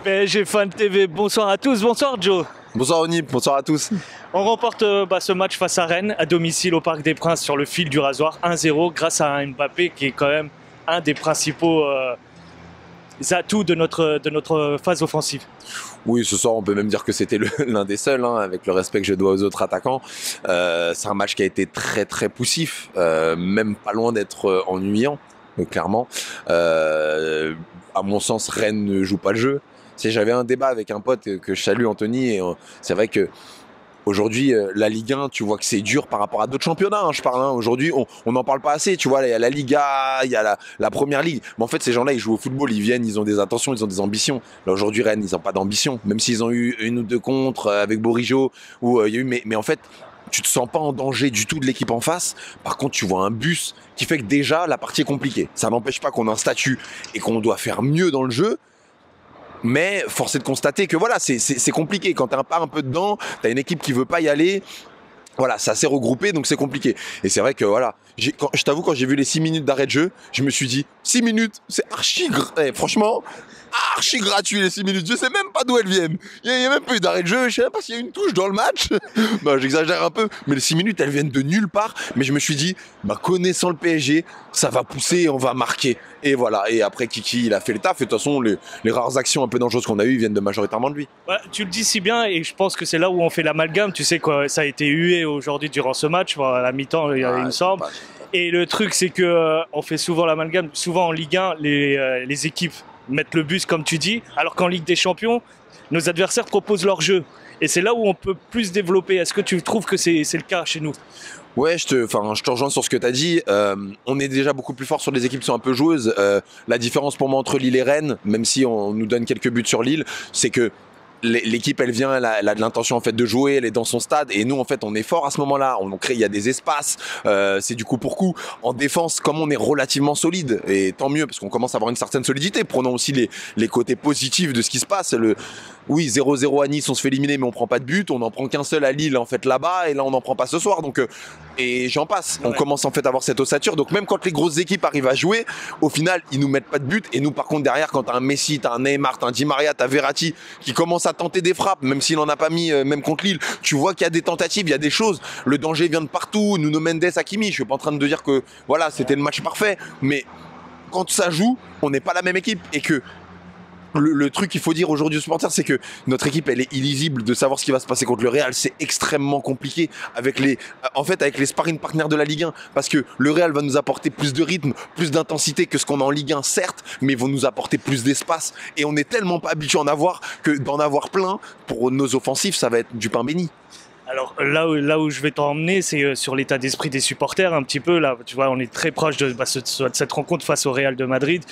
PSG Fan TV, bonsoir à tous, bonsoir Joe. Bonsoir Onip, bonsoir à tous. On remporte ce match face à Rennes, à domicile au Parc des Princes sur le fil du rasoir, 1-0 grâce à un Mbappé qui est quand même un des principaux atouts de notre phase offensive. Oui, ce soir on peut même dire que c'était l'un des seuls, hein, avec le respect que je dois aux autres attaquants. C'est un match qui a été très très poussif, même pas loin d'être ennuyant, clairement. À mon sens, Rennes ne joue pas le jeu. J'avais un débat avec un pote que je salue, Anthony, et c'est vrai que aujourd'hui, la Ligue 1, tu vois que c'est dur par rapport à d'autres championnats, hein, je parle. Hein. Aujourd'hui, on n'en parle pas assez. Tu vois, il y a la Liga, il y a la Première Ligue. Mais en fait, ces gens-là, ils jouent au football, ils viennent, ils ont des intentions, ils ont des ambitions. Là, aujourd'hui, Rennes, ils n'ont pas d'ambition. Même s'ils ont eu une ou deux contres avec Bourigeaud, où il y a eu, mais en fait, tu te sens pas en danger du tout de l'équipe en face. Par contre, tu vois un bus qui fait que déjà, la partie est compliquée. Ça n'empêche pas qu'on a un statut et qu'on doit faire mieux dans le jeu. Mais force est de constater que voilà, c'est compliqué. Quand t'es pas un peu dedans, t'as une équipe qui veut pas y aller. Voilà, c'est assez regroupé, donc c'est compliqué. Et c'est vrai que voilà, je t'avoue, quand j'ai vu les 6 minutes d'arrêt de jeu, je me suis dit, 6 minutes, c'est franchement, archi gratuit les 6 minutes. Je sais même pas d'où elles viennent. Il y a même pas eu d'arrêt de jeu, je sais même pas s'il y a une touche dans le match. Bah, j'exagère un peu, mais les 6 minutes, elles viennent de nulle part. Mais je me suis dit, bah, connaissant le PSG, ça va pousser et on va marquer. Et voilà, et après Kiki, il a fait le taf. Et de toute façon, les rares actions un peu dangereuses qu'on a eues viennent majoritairement de lui. Voilà, tu le dis si bien, et je pense que c'est là où on fait l'amalgame. Tu sais quoi, ça a été hué aujourd'hui durant ce match, à la mi-temps, il me semble. Et le truc, c'est que on fait souvent l'amalgame. Souvent en Ligue 1, les équipes mettent le bus, comme tu dis, alors qu'en Ligue des Champions, nos adversaires proposent leur jeu. Et c'est là où on peut plus développer. Est-ce que tu trouves que c'est le cas chez nous ? Ouais, je te rejoins sur ce que tu as dit. On est déjà beaucoup plus fort sur les équipes qui sont un peu joueuses. La différence pour moi entre Lille et Rennes, même si on nous donne quelques buts sur Lille, c'est que l'équipe, elle vient, elle a de l'intention en fait de jouer, elle est dans son stade, et nous en fait on est fort à ce moment-là. On crée, il y a des espaces, c'est du coup pour coup. En défense, comme on est relativement solide, et tant mieux parce qu'on commence à avoir une certaine solidité. Prenons aussi les côtés positifs de ce qui se passe. Oui, 0-0 à Nice, on se fait éliminer, mais on prend pas de but. On n'en prend qu'un seul à Lille en fait là-bas, et là on n'en prend pas ce soir. Donc et j'en passe. On commence en fait à avoir cette ossature. Donc même quand les grosses équipes arrivent à jouer, au final ils nous mettent pas de but. Et nous par contre derrière, quand t'as un Messi, t'as un Neymar, t'as un Di Maria, t'as Verratti qui commence à tenter des frappes, même s'il en a pas mis, même contre Lille, tu vois qu'il y a des tentatives, il y a des choses. Le danger vient de partout. Nuno Mendes, Hakimi. Je suis pas en train de dire que voilà c'était le match parfait, mais quand ça joue, on n'est pas la même équipe, et que le truc qu'il faut dire aujourd'hui aux supporters, c'est que notre équipe, elle est illisible. De savoir ce qui va se passer contre le Real, c'est extrêmement compliqué avec les sparring partners de la Ligue 1, parce que le Real va nous apporter plus de rythme, plus d'intensité que ce qu'on a en Ligue 1, certes, mais ils vont nous apporter plus d'espace, et on n'est tellement pas habitué à en avoir que d'en avoir plein pour nos offensifs, ça va être du pain béni. Alors là où je vais t'emmener, c'est sur l'état d'esprit des supporters un petit peu. Là, tu vois, on est très proche de cette rencontre face au Real de Madrid.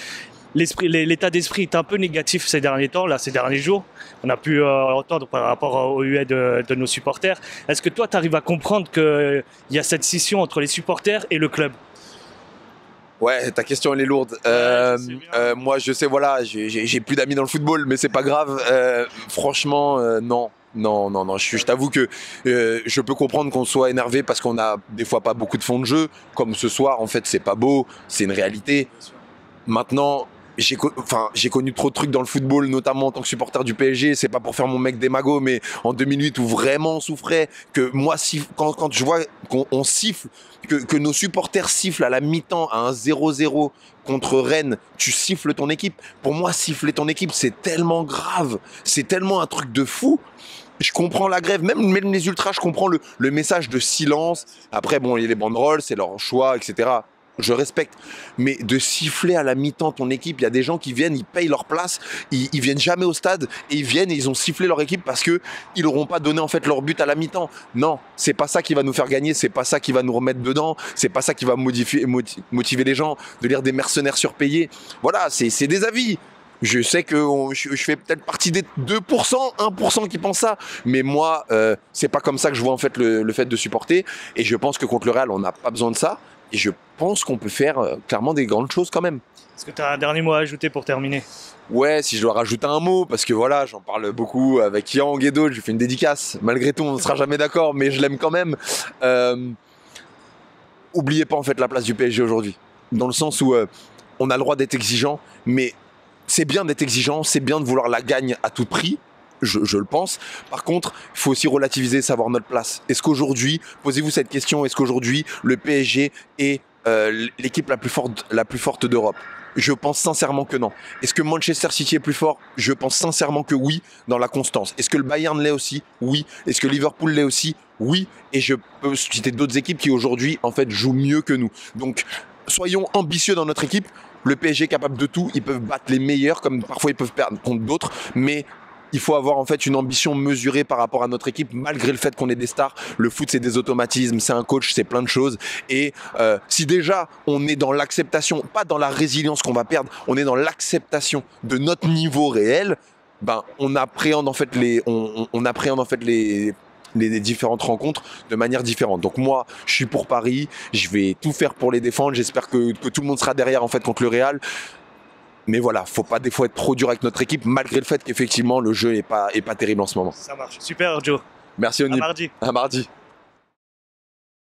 L'état d'esprit est un peu négatif ces derniers temps, ces derniers jours. On a pu entendre par rapport au huet de nos supporters. Est-ce que toi, tu arrives à comprendre qu'il y a cette scission entre les supporters et le club ? Ouais, ta question elle est lourde. Moi, je sais, voilà, j'ai plus d'amis dans le football, mais c'est pas grave. Franchement, non. Non. Je t'avoue que je peux comprendre qu'on soit énervé parce qu'on a des fois pas beaucoup de fond de jeu. Comme ce soir, en fait, c'est pas beau, c'est une réalité. Maintenant, j'ai connu trop de trucs dans le football, notamment en tant que supporter du PSG. C'est pas pour faire mon mec démago, mais en 2008 où vraiment on souffrait, que moi, quand je vois qu'on siffle, que nos supporters sifflent à la mi-temps à un 0-0 contre Rennes, tu siffles ton équipe. Pour moi, siffler ton équipe, c'est tellement grave, c'est tellement un truc de fou. Je comprends la grève, même les ultras, je comprends le message de silence. Après, bon, il y a les banderoles, c'est leur choix, etc. Je respecte, mais de siffler à la mi-temps ton équipe, il y a des gens qui viennent, ils payent leur place, ils viennent jamais au stade, et ils viennent et ils ont sifflé leur équipe parce que ils n'auront pas donné en fait leur but à la mi-temps. Non, c'est pas ça qui va nous faire gagner, c'est pas ça qui va nous remettre dedans, c'est pas ça qui va motiver les gens, de lire des mercenaires surpayés. Voilà, c'est des avis. Je sais que je fais peut-être partie des 2%, 1% qui pensent ça, mais moi, c'est pas comme ça que je vois en fait le fait de supporter, et je pense que contre le Real, on n'a pas besoin de ça. Et je pense qu'on peut faire clairement des grandes choses quand même. Est-ce que tu as un dernier mot à ajouter pour terminer ? Ouais, si je dois rajouter un mot, parce que voilà, j'en parle beaucoup avec Yang et d'autres, je lui fais une dédicace. Malgré tout, on ne sera jamais d'accord, mais je l'aime quand même. Oubliez pas en fait la place du PSG aujourd'hui. Dans le sens où on a le droit d'être exigeant, mais c'est bien d'être exigeant, c'est bien de vouloir la gagne à tout prix. Je le pense. Par contre, il faut aussi relativiser, savoir notre place. Est-ce qu'aujourd'hui, posez-vous cette question, est-ce qu'aujourd'hui, le PSG est l'équipe la plus forte d'Europe? Je pense sincèrement que non. Est-ce que Manchester City est plus fort? Je pense sincèrement que oui, dans la constance. Est-ce que le Bayern l'est aussi? Oui. Est-ce que Liverpool l'est aussi? Oui. Et je peux citer d'autres équipes qui aujourd'hui, en fait, jouent mieux que nous. Donc, soyons ambitieux dans notre équipe. Le PSG est capable de tout. Ils peuvent battre les meilleurs, comme parfois ils peuvent perdre contre d'autres. Mais il faut avoir en fait une ambition mesurée par rapport à notre équipe, malgré le fait qu'on est des stars. Le foot, c'est des automatismes, c'est un coach, c'est plein de choses. Et si déjà on est dans l'acceptation, pas dans la résilience qu'on va perdre, on est dans l'acceptation de notre niveau réel, ben on appréhende en fait les différentes rencontres de manière différente. Donc moi, je suis pour Paris, je vais tout faire pour les défendre. J'espère que tout le monde sera derrière en fait contre le Real. Mais voilà, faut pas des fois être trop dur avec notre équipe, malgré le fait qu'effectivement le jeu est pas terrible en ce moment. Ça marche. Super, Joe. Merci, Onip. À mardi. À mardi.